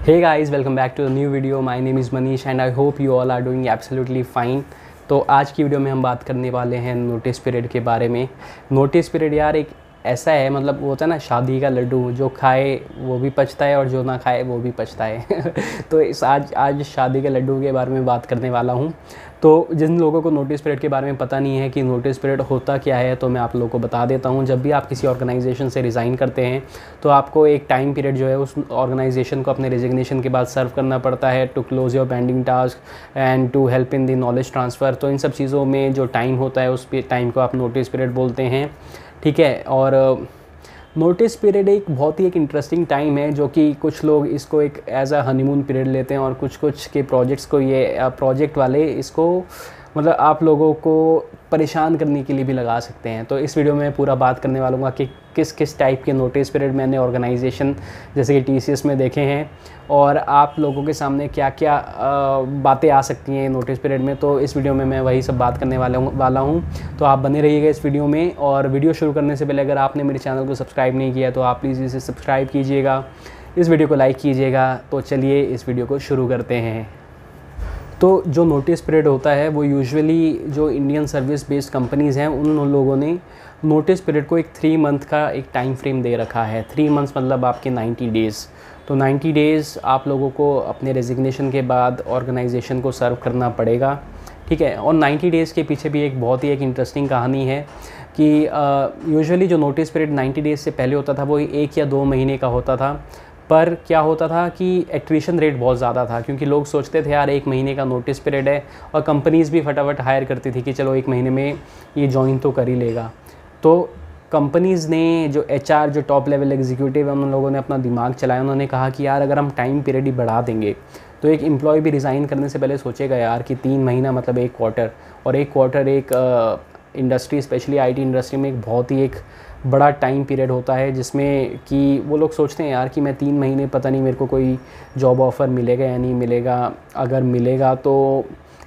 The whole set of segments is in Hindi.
Hey guys, welcome back to a new video. My name is Manish and I hope you all are doing absolutely fine. तो आज की वीडियो में हम बात करने वाले हैं नोटिस पीरियड के बारे में। नोटिस पीरियड यार एक ऐसा है, मतलब वो होता है ना शादी का लड्डू, जो खाए वो भी पछता है और जो ना खाए वो भी पछता है। तो आज शादी के लड्डू के बारे में बात करने वाला हूँ। तो जिन लोगों को नोटिस पीरियड के बारे में पता नहीं है कि नोटिस पीरियड होता क्या है, तो मैं आप लोगों को बता देता हूँ। जब भी आप किसी ऑर्गेनाइजेशन से रिज़ाइन करते हैं तो आपको एक टाइम पीरियड जो है उस ऑर्गेनाइजेशन को अपने रेजिग्नेशन के बाद सर्व करना पड़ता है, to close your pending task and to help in the knowledge transfer. तो इन सब चीज़ों में जो टाइम होता है उस टाइम को आप नोटिस पीरियड बोलते हैं, ठीक है। और नोटिस पीरियड एक बहुत ही इंटरेस्टिंग टाइम है, जो कि कुछ लोग इसको एक एज अ हनीमून पीरियड लेते हैं और कुछ के प्रोजेक्ट्स को, ये प्रोजेक्ट वाले इसको मतलब आप लोगों को परेशान करने के लिए भी लगा सकते हैं। तो इस वीडियो में पूरा बात करने वाला हूँ कि किस किस टाइप के नोटिस पीरियड मैंने ऑर्गेनाइजेशन जैसे कि TCS में देखे हैं और आप लोगों के सामने क्या क्या बातें आ सकती हैं नोटिस पीरियड में। तो इस वीडियो में मैं वही सब बात करने वाला हूँ। तो आप बने रहिएगा इस वीडियो में। और वीडियो शुरू करने से पहले अगर आपने मेरे चैनल को सब्सक्राइब नहीं किया तो आप प्लीज़ इसे सब्सक्राइब कीजिएगा, इस वीडियो को लाइक कीजिएगा। तो चलिए इस वीडियो को शुरू करते हैं। तो जो नोटिस पीरियड होता है वो यूजुअली जो इंडियन सर्विस बेस्ड कंपनीज़ हैं उन लोगों ने नोटिस पीरियड को एक 3 मंथ का एक टाइम फ्रेम दे रखा है। 3 मंथ्स मतलब आपके 90 डेज़। तो 90 डेज़ आप लोगों को अपने रेजिग्नेशन के बाद ऑर्गेनाइजेशन को सर्व करना पड़ेगा, ठीक है। और 90 डेज़ के पीछे भी एक बहुत ही इंटरेस्टिंग कहानी है कि यूजुअली जो नोटिस पीरियड 90 डेज़ से पहले होता था वो 1 या 2 महीने का होता था। पर क्या होता था कि एट्रिशन रेट बहुत ज़्यादा था, क्योंकि लोग सोचते थे यार 1 महीने का नोटिस पीरियड है, और कंपनीज़ भी फटाफट हायर करती थी कि चलो 1 महीने में ये जॉइन तो कर ही लेगा। तो कंपनीज़ ने जो HR जो टॉप लेवल एग्जीक्यूटिव है उन लोगों ने अपना दिमाग चलाया। उन्होंने कहा कि यार अगर हम टाइम पीरियड ही बढ़ा देंगे तो एक एम्प्लॉय भी रिज़ाइन करने से पहले सोचेगा यार कि 3 महीना मतलब 1 क्वार्टर, और 1 क्वार्टर एक इंडस्ट्री स्पेशली IT इंडस्ट्री में एक बहुत ही एक बड़ा टाइम पीरियड होता है, जिसमें कि वो लोग सोचते हैं यार कि मैं 3 महीने पता नहीं मेरे को कोई जॉब ऑफ़र मिलेगा या नहीं मिलेगा, अगर मिलेगा तो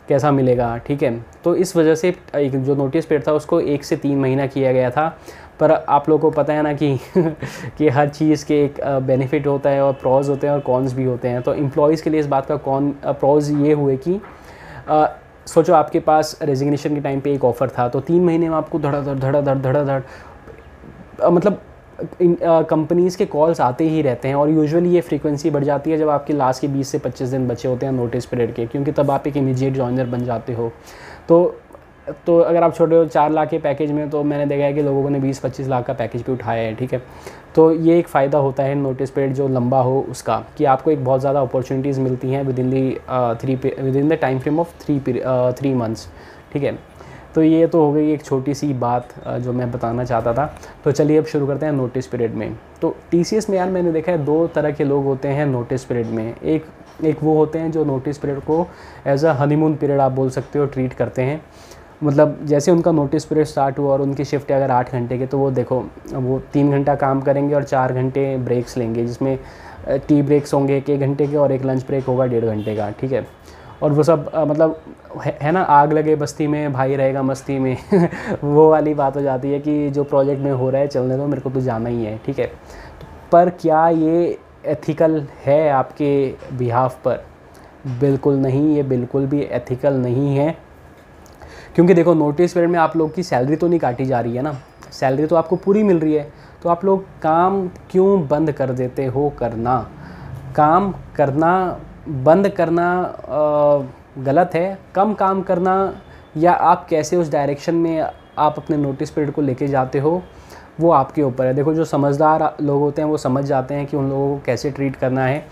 कैसा मिलेगा, ठीक है। तो इस वजह से एक जो नोटिस पीरियड था उसको 1 से 3 महीना किया गया था। पर आप लोगों को पता है ना कि कि हर चीज़ के एक बेनिफिट होता है और प्रॉज होते हैं और कॉन्स भी होते हैं। तो एम्प्लॉयज़ के लिए इस बात का प्रॉज ये हुए कि सोचो आपके पास रेजिग्नेशन के टाइम पे एक ऑफ़र था, तो 3 महीने में आपको धड़ाधड़ मतलब कंपनीज़ के कॉल्स आते ही रहते हैं। और यूजुअली ये फ्रीक्वेंसी बढ़ जाती है जब आपके लास्ट के 20 से 25 दिन बचे होते हैं नोटिस पीरियड के, क्योंकि तब आप एक इमीडिएट जॉइनर बन जाते हो। तो अगर आप छोटे हो 4 लाख के पैकेज में, तो मैंने देखा है कि लोगों ने 20-25 लाख का पैकेज भी उठाया है, ठीक है। तो ये एक फ़ायदा होता है नोटिस पीरियड जो लंबा हो उसका, कि आपको एक बहुत ज़्यादा अपॉर्चुनिटीज़ मिलती हैं with in the time frame of 3 months, ठीक है। तो ये तो हो गई एक छोटी सी बात जो मैं बताना चाहता था। तो चलिए अब शुरू करते हैं नोटिस पीरियड में। तो TCS में यार मैंने देखा है 2 तरह के लोग होते हैं नोटिस पीरियड में। एक वो होते हैं जो नोटिस पीरियड को एज अ हनीमून पीरियड आप बोल सकते हो ट्रीट करते हैं। मतलब जैसे उनका नोटिस पीरियड स्टार्ट हुआ और उनकी शिफ्ट है अगर 8 घंटे के, तो वो देखो वो 3 घंटा काम करेंगे और 4 घंटे ब्रेक्स लेंगे, जिसमें टी ब्रेक्स होंगे 1 घंटे के और एक लंच ब्रेक होगा 1.5 घंटे का, ठीक है। और वो सब मतलब है ना, आग लगे बस्ती में भाई रहेगा मस्ती में वो वाली बात हो जाती है कि जो प्रोजेक्ट में हो रहा है चलने दो, मेरे को तो जाना ही है, ठीक है। पर क्या ये एथिकल है आपके बिहाफ पर? बिल्कुल नहीं, ये बिल्कुल भी एथिकल नहीं है। क्योंकि देखो नोटिस पीरियड में आप लोग की सैलरी तो नहीं काटी जा रही है ना, सैलरी तो आपको पूरी मिल रही है। तो आप लोग काम क्यों बंद कर देते हो करना? काम करना बंद करना गलत है, कम काम करना, या आप कैसे उस डायरेक्शन में आप अपने नोटिस पीरियड को लेके जाते हो वो आपके ऊपर है। देखो जो समझदार लोग होते हैं वो समझ जाते हैं कि उन लोगों को कैसे ट्रीट करना है।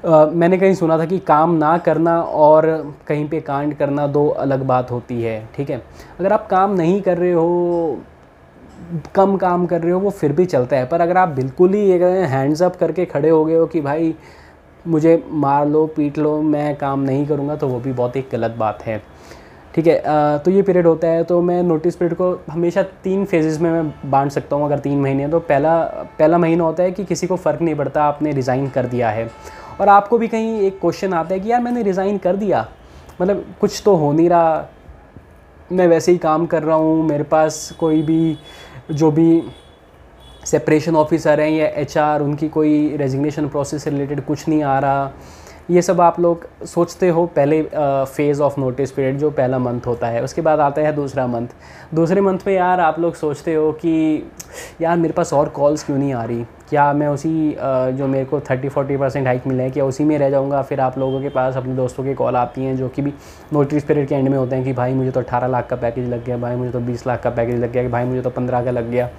मैंने कहीं सुना था कि काम ना करना और कहीं पे कांड करना 2 अलग बात होती है, ठीक है। अगर आप काम नहीं कर रहे हो, कम काम कर रहे हो, वो फिर भी चलता है। पर अगर आप बिल्कुल ही हैंड्स अप करके खड़े हो गए हो कि भाई मुझे मार लो पीट लो मैं काम नहीं करूँगा, तो वो भी बहुत ही गलत बात है, ठीक है। तो ये पीरियड होता है। तो मैं नोटिस पीरियड को हमेशा 3 फेजेस में मैं बांट सकता हूँ अगर 3 महीने हैं। तो पहला महीना होता है कि किसी को फ़र्क नहीं पड़ता आपने रिज़ाइन कर दिया है, और आपको भी कहीं एक क्वेश्चन आता है कि यार मैंने रिज़ाइन कर दिया, मतलब कुछ तो हो नहीं रहा, मैं वैसे ही काम कर रहा हूँ, मेरे पास कोई भी जो भी सेपरेशन ऑफिसर हैं या एचआर, उनकी कोई रेजिग्नेशन प्रोसेस से रिलेटेड कुछ नहीं आ रहा, ये सब आप लोग सोचते हो पहले फेज़ ऑफ नोटिस पीरियड जो पहला मंथ होता है। उसके बाद आता है दूसरा मंथ। दूसरे मंथ में यार आप लोग सोचते हो कि यार मेरे पास और कॉल्स क्यों नहीं आ रही, क्या मैं उसी जो मेरे को 30-40% हाइक मिले हैं क्या उसी में रह जाऊंगा। फिर आप लोगों के पास अपने दोस्तों की कॉल आती हैं जो कि भी नोटिस पीरियड के एंड में होते हैं कि भाई मुझे तो 18 लाख का पैकेज लग गया, भाई मुझे तो 20 लाख का पैकेज लग गया, कि भाई मुझे तो 15 का लग गया।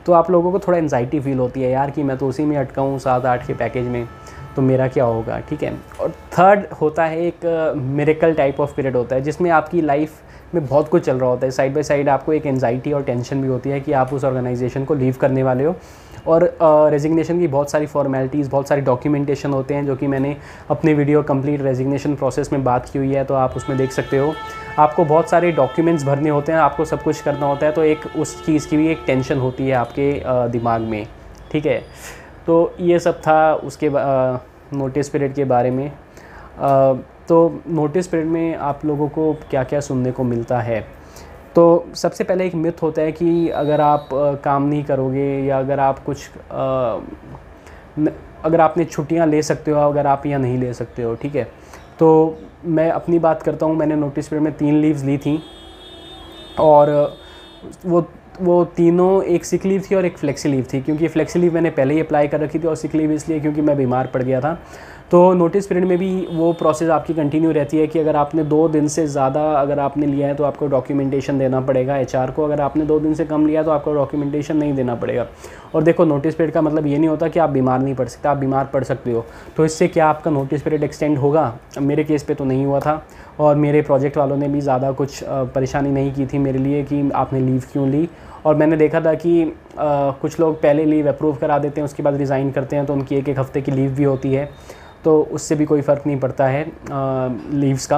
तो आप लोगों को थोड़ा एंजाइटी फील होती है यार कि मैं तो उसी में अटका हूँ 7-8 के पैकेज में, तो मेरा क्या होगा, ठीक है। और थर्ड होता है एक मिरेकल टाइप ऑफ पीरियड होता है जिसमें आपकी लाइफ में बहुत कुछ चल रहा होता है, साइड बाय साइड आपको एक एंजाइटी और टेंशन भी होती है कि आप उस ऑर्गेनाइजेशन को लीव करने वाले हो। और रेजिग्नेशन की बहुत सारी फॉर्मेलिटीज़, बहुत सारी डॉक्यूमेंटेशन होते हैं जो कि मैंने अपने वीडियो कंप्लीट रेजिग्नेशन प्रोसेस में बात की हुई है, तो आप उसमें देख सकते हो। आपको बहुत सारे डॉक्यूमेंट्स भरने होते हैं, आपको सब कुछ करना होता है, तो एक उस चीज़ की भी एक टेंशन होती है आपके दिमाग में, ठीक है। तो ये सब था उसके नोटिस पीरियड के बारे में। तो नोटिस पीरियड में आप लोगों को क्या क्या सुनने को मिलता है। तो सबसे पहले एक मिथ होता है कि अगर आप काम नहीं करोगे या अगर आप कुछ अगर आपने छुट्टियां ले सकते हो, अगर आप या नहीं ले सकते हो, ठीक है। तो मैं अपनी बात करता हूँ, मैंने नोटिस पीरियड में 3 लीव्स ली थी और वो तीनों, एक सिक लीव थी और एक फ्लेक्सी लीव थी, क्योंकि फ्लेक्सी लीव मैंने पहले ही अप्लाई कर रखी थी और सिक लीव इसलिए क्योंकि मैं बीमार पड़ गया था। तो नोटिस पीरियड में भी वो प्रोसेस आपकी कंटिन्यू रहती है कि अगर आपने 2 दिन से ज़्यादा अगर आपने लिया है तो आपको डॉक्यूमेंटेशन देना पड़ेगा एचआर को, अगर आपने 2 दिन से कम लिया तो आपको डॉक्यूमेंटेशन नहीं देना पड़ेगा। और देखो नोटिस पीरियड का मतलब ये नहीं होता कि आप बीमार नहीं पड़ सकते, आप बीमार पड़ सकते हो, तो इससे क्या आपका नोटिस पीरियड एक्सटेंड होगा। मेरे केस पे तो नहीं हुआ था और मेरे प्रोजेक्ट वालों ने भी ज़्यादा कुछ परेशानी नहीं की थी मेरे लिए कि आपने लीव क्यों ली। और मैंने देखा था कि कुछ लोग पहले लीव अप्रूव करा देते हैं, उसके बाद रिज़ाइन करते हैं, तो उनकी 1-1 हफ़्ते की लीव भी होती है, तो उससे भी कोई फ़र्क नहीं पड़ता है लीव्स का।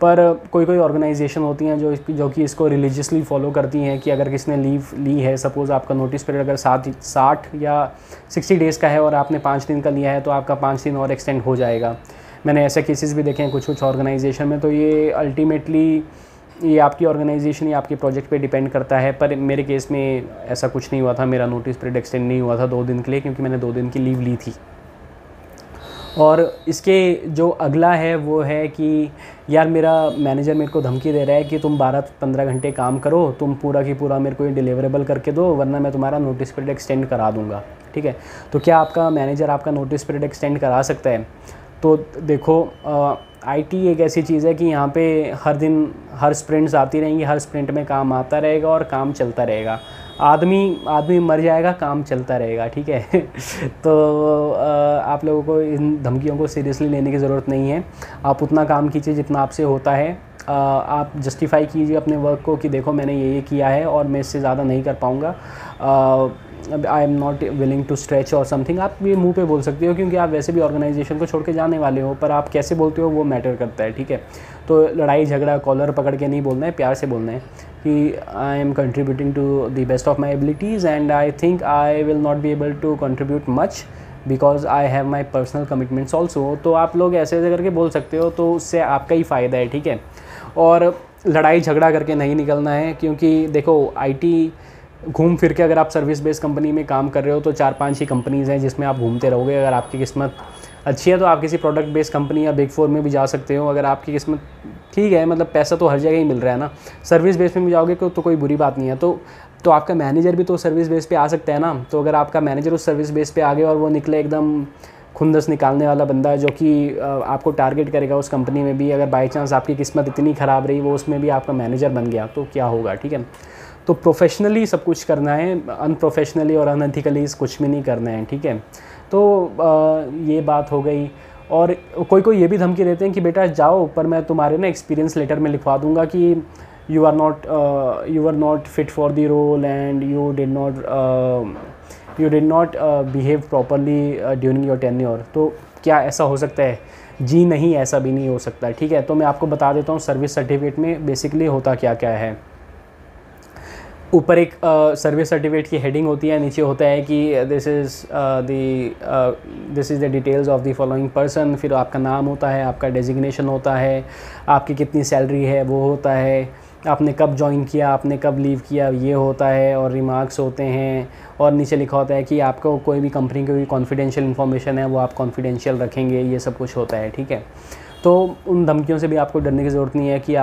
पर कोई ऑर्गेनाइजेशन होती हैं जो कि इसको रिलीजियसली फॉलो करती हैं कि अगर किसने लीव ली है, सपोज़ आपका नोटिस पीरियड अगर 60 या 60 डेज़ का है और आपने 5 दिन का लिया है तो आपका 5 दिन और एक्सटेंड हो जाएगा। मैंने ऐसे केसेस भी देखे हैं कुछ ऑर्गेनाइजेशन में। तो ये अल्टीमेटली ये आपकी ऑर्गेनाइजेशन या आपके प्रोजेक्ट पे डिपेंड करता है, पर मेरे केस में ऐसा कुछ नहीं हुआ था, मेरा नोटिस पीरियड एक्सटेंड नहीं हुआ था 2 दिन के लिए, क्योंकि मैंने 2 दिन की लीव ली थी। और इसके जो अगला है वो है कि यार मेरा मैनेजर मेरे को धमकी दे रहा है कि तुम 12-15 घंटे काम करो, तुम पूरा की पूरा मेरे को ये डिलीवरेबल करके दो, वरना मैं तुम्हारा नोटिस पीरियड एक्सटेंड करा दूंगा, ठीक है। तो क्या आपका मैनेजर आपका नोटिस पीरियड एक्सटेंड करा सकता है? तो देखो आईटी एक ऐसी चीज़ है कि यहाँ पे हर दिन हर स्प्रिंट्स आती रहेंगी, हर स्प्रिंट में काम आता रहेगा और काम चलता रहेगा। आदमी मर जाएगा, काम चलता रहेगा, ठीक है। तो आप लोगों को इन धमकियों को सीरियसली लेने की ज़रूरत नहीं है। आप उतना काम कीजिए जितना आपसे होता है। आप जस्टिफाई कीजिए अपने वर्क को कि देखो मैंने ये किया है और मैं इससे ज़्यादा नहीं कर पाऊँगा, I am not willing to stretch or something. आप ये मुंह पे बोल सकते हो क्योंकि आप वैसे भी ऑर्गेनाइजेशन को छोड़ के जाने वाले हो, पर आप कैसे बोलते हो वो मैटर करता है, ठीक है। तो लड़ाई झगड़ा कॉलर पकड़ के नहीं बोलना है, प्यार से बोलना है कि I am contributing to the best of my abilities and I think I will not be able to contribute much because I have my personal commitments also. तो आप लोग ऐसे ऐसे करके बोल सकते हो, तो उससे आपका ही फ़ायदा है, ठीक है। और लड़ाई झगड़ा करके नहीं निकलना है, क्योंकि देखो आईटी घूम फिर के अगर आप सर्विस बेस्ड कंपनी में काम कर रहे हो तो 4-5 ही कंपनीज़ हैं जिसमें आप घूमते रहोगे। अगर आपकी किस्मत अच्छी है तो आप किसी प्रोडक्ट बेस्ड कंपनी या बिग 4 में भी जा सकते हो। अगर आपकी किस्मत ठीक है, मतलब पैसा तो हर जगह ही मिल रहा है ना, सर्विस बेस में भी जाओगे तो कोई बुरी बात नहीं है। तो आपका मैनेजर भी तो सर्विस बेस पे आ सकता है ना। तो अगर आपका मैनेजर उस सर्विस बेस पे आ गया और वो निकले एकदम खुंदस निकालने वाला बंदा जो कि आपको टारगेट करेगा उस कंपनी में भी, अगर बाई चांस आपकी किस्मत इतनी ख़राब रही वो उसमें भी आपका मैनेजर बन गया, तो क्या होगा, ठीक है। तो प्रोफेशनली सब कुछ करना है, अनप्रोफेशनली और अनएथिकली कुछ भी नहीं करना है, ठीक है। तो ये बात हो गई। और कोई ये भी धमकी देते हैं कि बेटा जाओ, पर मैं तुम्हारे ना एक्सपीरियंस लेटर में लिखवा दूंगा कि you are not fit for the role and you did not behave properly during your tenure. तो क्या ऐसा हो सकता है? जी नहीं, ऐसा भी नहीं हो सकता, ठीक है। तो मैं आपको बता देता हूँ सर्विस सर्टिफिकेट में बेसिकली होता क्या क्या है। ऊपर एक सर्विस सर्टिफिकेट की हेडिंग होती है, नीचे होता है कि this is the details of the following person. फिर आपका नाम होता है, आपका डेजिग्नेशन होता है, आपकी कितनी सैलरी है वो होता है, आपने कब ज्वाइन किया, आपने कब लीव किया, ये होता है, और रिमार्क्स होते हैं, और नीचे लिखा होता है कि आपको कोई भी कंपनी की कोई कॉन्फिडेंशियल इन्फॉर्मेशन है वो आप कॉन्फिडेंशियल रखेंगे, ये सब कुछ होता है, ठीक है। तो उन धमकियों से भी आपको डरने की ज़रूरत नहीं है कि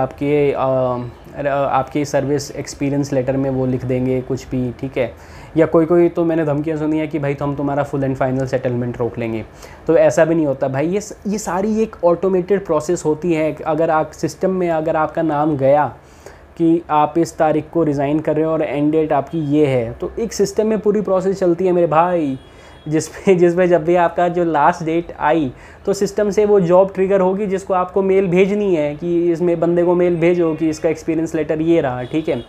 आपके सर्विस एक्सपीरियंस लेटर में वो लिख देंगे कुछ भी, ठीक है। या कोई तो मैंने धमकियाँ सुनी है कि भाई तो हम तुम्हारा फुल एंड फाइनल सेटलमेंट रोक लेंगे, तो ऐसा भी नहीं होता भाई। ये सारी एक ऑटोमेटेड प्रोसेस होती है। अगर आप सिस्टम में अगर आपका नाम गया कि आप इस तारीख को रिज़ाइन कर रहे हो और एंड डेट आपकी ये है, तो एक सिस्टम में पूरी प्रोसेस चलती है मेरे भाई, जिसमें जब भी आपका जो लास्ट डेट आई तो सिस्टम से वो जॉब ट्रिगर होगी जिसको आपको मेल भेजनी है कि इसमें बंदे को मेल भेजो कि इसका एक्सपीरियंस लेटर ये रहा, ठीक है।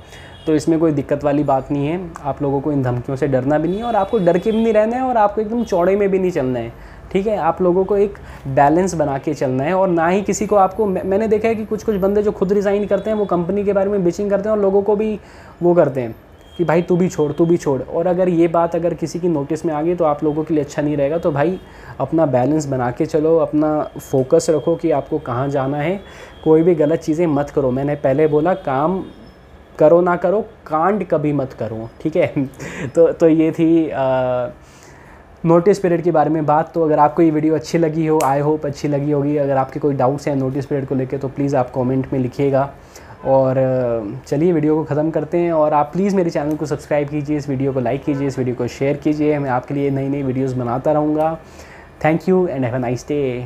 तो इसमें कोई दिक्कत वाली बात नहीं है। आप लोगों को इन धमकियों से डरना भी नहीं है, और आपको डर के भी नहीं रहना है, और आपको एकदम चौड़े में भी नहीं चलना है, ठीक है। आप लोगों को एक बैलेंस बना के चलना है, और ना ही किसी को आपको मैंने देखा है कि कुछ बंदे जो खुद रिज़ाइन करते हैं वो कंपनी के बारे में बिचिंग करते हैं और लोगों को भी वो करते हैं कि भाई तू भी छोड़। और अगर ये बात अगर किसी की नोटिस में आ गई तो आप लोगों के लिए अच्छा नहीं रहेगा। तो भाई अपना बैलेंस बना के चलो, अपना फोकस रखो कि आपको कहाँ जाना है, कोई भी गलत चीज़ें मत करो। मैंने पहले बोला काम करो ना करो, कांड कभी मत करो, ठीक है। तो ये थी नोटिस पीरियड के बारे में बात। तो अगर आपको ये वीडियो अच्छी लगी हो, आई होप अच्छी लगी होगी। अगर आपके कोई डाउट्स हैं नोटिस पीरियड को लेके तो प्लीज़ आप कमेंट में लिखिएगा। और चलिए वीडियो को ख़त्म करते हैं, और आप प्लीज़ मेरे चैनल को सब्सक्राइब कीजिए, इस वीडियो को लाइक कीजिए, इस वीडियो को शेयर कीजिए। मैं आपके लिए नई वीडियोज़ बनाता रहूँगा। Thank you and have a nice day.